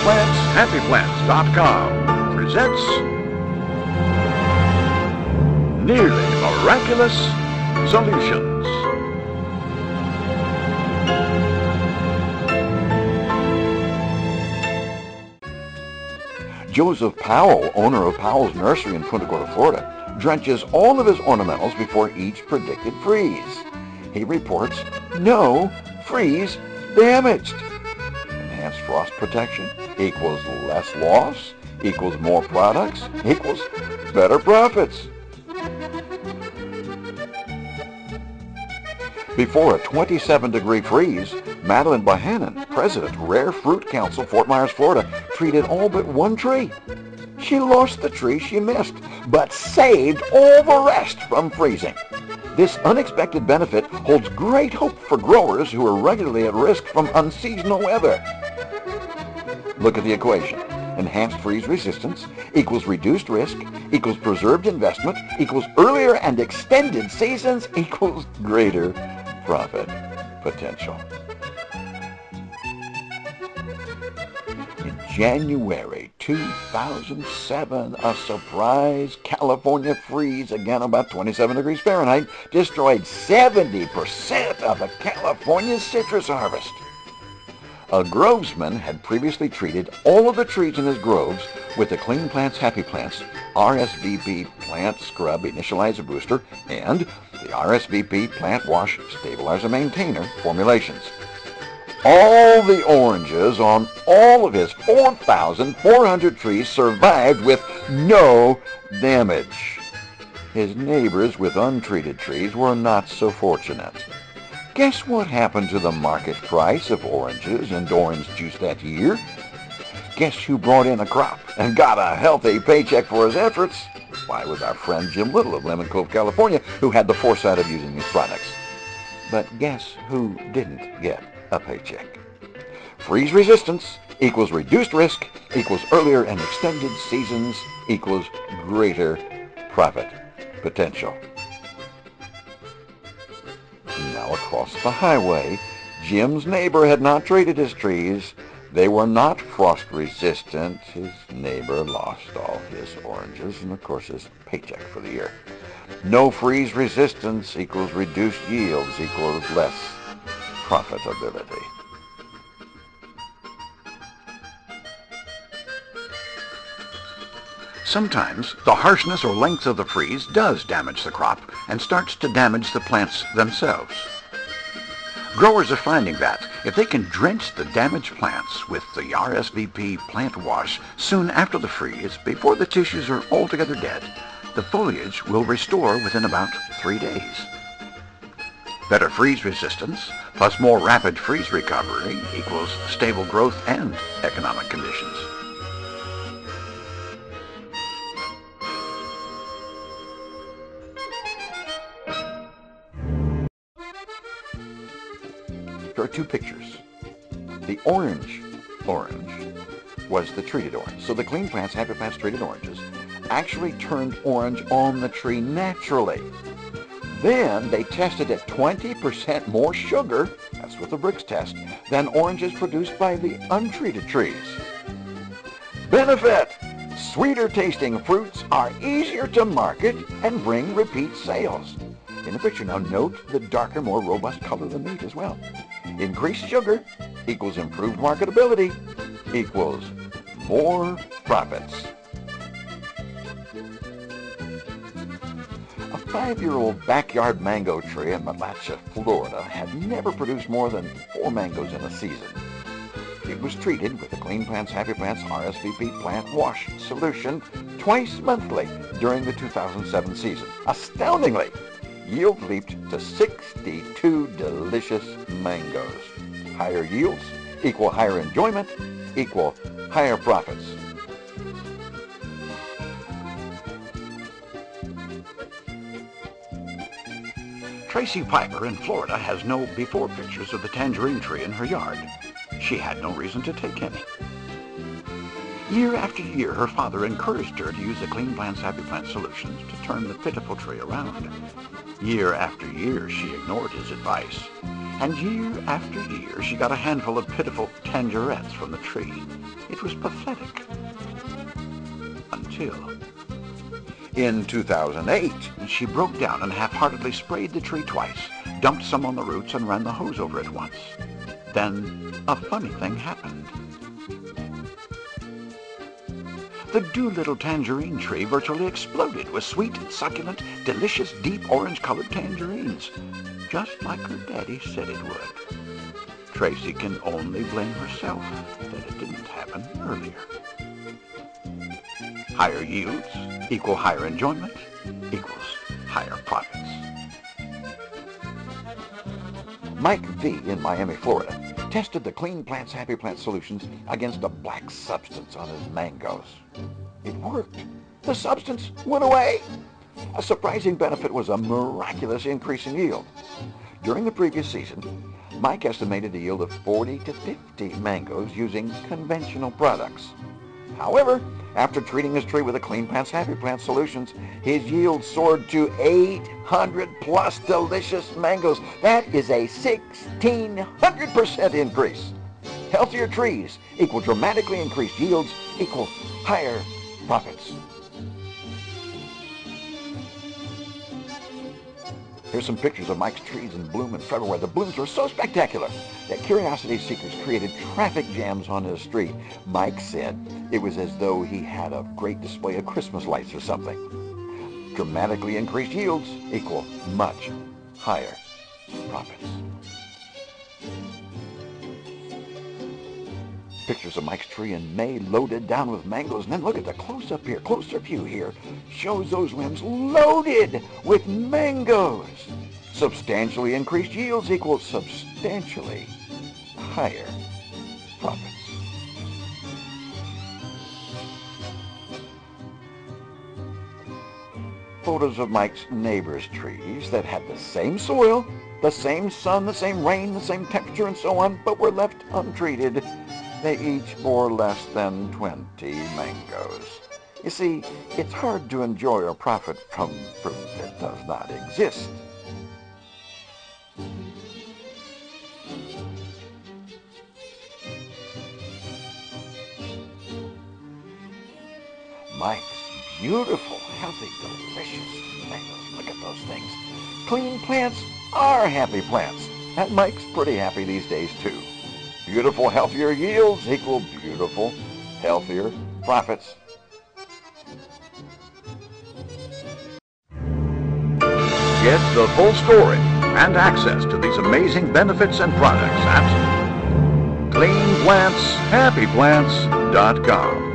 CleanPlantsHappyPlants.com presents Nearly Miraculous Solutions. Joseph Powell, owner of Powell's Nursery in Punta Gorda, Florida, drenches all of his ornamentals before each predicted freeze. He reports no freeze damaged. Enhanced frost protection equals less loss, equals more products, equals better profits. Before a 27-degree freeze, Madeline Bohannon, president, Rare Fruit Council, Fort Myers, Florida, treated all but one tree. She lost the tree she missed, but saved all the rest from freezing. This unexpected benefit holds great hope for growers who are regularly at risk from unseasonal weather. Look at the equation. Enhanced freeze resistance equals reduced risk equals preserved investment equals earlier and extended seasons equals greater profit potential. In January 2007, a surprise California freeze, again about 27 degrees Fahrenheit, destroyed 70% of the California citrus harvest. A grovesman had previously treated all of the trees in his groves with the Clean Plants Happy Plants RSVP Plant Scrub Initializer Booster and the RSVP Plant Wash Stabilizer Maintainer formulations. All the oranges on all of his 4,400 trees survived with no damage. His neighbors with untreated trees were not so fortunate. Guess what happened to the market price of oranges and orange juice that year? Guess who brought in a crop and got a healthy paycheck for his efforts? Why, it was our friend Jim Little of Lemon Cove, California, who had the foresight of using these products. But guess who didn't get a paycheck? Freeze resistance equals reduced risk equals earlier and extended seasons equals greater profit potential. Now across the highway, Jim's neighbor had not treated his trees. They were not frost resistant. His neighbor lost all his oranges and of course his paycheck for the year. No freeze resistance equals reduced yields equals less profitability. Sometimes the harshness or length of the freeze does damage the crop and starts to damage the plants themselves. Growers are finding that if they can drench the damaged plants with the RSVP Plant Wash soon after the freeze, before the tissues are altogether dead, the foliage will restore within about 3 days. Better freeze resistance plus more rapid freeze recovery equals stable growth and economic conditions. There are two pictures. The orange was the treated orange. So the Clean Plants Happy Plants treated oranges actually turned orange on the tree naturally. Then they tested at 20% more sugar, that's what the Brix test, than oranges produced by the untreated trees. Benefit! Sweeter tasting fruits are easier to market and bring repeat sales. In the picture now, note the darker, more robust color of the meat as well. Increased sugar equals improved marketability equals more profits. A 5-year-old backyard mango tree in Miraculous, Florida had never produced more than 4 mangoes in a season. It was treated with the Clean Plants Happy Plants RSVP Plant Wash solution twice monthly during the 2007 season. Astoundingly, yield leaped to 62 delicious mangoes. Higher yields equal higher enjoyment equal higher profits. Tracy Piper in Florida has no before pictures of the tangerine tree in her yard. She had no reason to take any. Year after year, her father encouraged her to use the Clean Plants Happy Plants solutions to turn the pitiful tree around. Year after year, she ignored his advice. And year after year, she got a handful of pitiful tangerettes from the tree. It was pathetic. Until in 2008, she broke down and half-heartedly sprayed the tree twice, dumped some on the roots, and ran the hose over it once. Then a funny thing happened. The Doolittle tangerine tree virtually exploded with sweet, succulent, delicious, deep orange-colored tangerines, just like her daddy said it would. Tracy can only blame herself that it didn't happen earlier. Higher yields equal higher enjoyment equals higher profits. Mike V. in Miami, Florida, tested the Clean Plants Happy Plants solutions against a black substance on his mangoes. It worked. The substance went away. A surprising benefit was a miraculous increase in yield. During the previous season, Mike estimated a yield of 40 to 50 mangoes using conventional products. However, after treating his tree with the Clean Plants Happy Plants solutions, his yield soared to 800 plus delicious mangoes. That is a 1,600% increase. Healthier trees equal dramatically increased yields equal higher profits. Here's some pictures of Mike's trees in bloom in February. The blooms were so spectacular that curiosity seekers created traffic jams on his street. Mike said it was as though he had a great display of Christmas lights or something. Dramatically increased yields equal much higher profits. Pictures of Mike's tree in May loaded down with mangoes. And then look at the close-up here. Closer view here shows those limbs loaded with mangoes. Substantially increased yields equals substantially higher profits. Photos of Mike's neighbor's trees that had the same soil, the same sun, the same rain, the same temperature, and so on, but were left untreated. They each bore less than 20 mangoes. You see, it's hard to enjoy or profit from fruit that does not exist. Mike's beautiful, healthy, delicious mangoes. Look at those things. Clean plants are happy plants. And Mike's pretty happy these days, too. Beautiful, healthier yields equal beautiful, healthier profits. Get the full story and access to these amazing benefits and products at cleanplantshappyplants.com.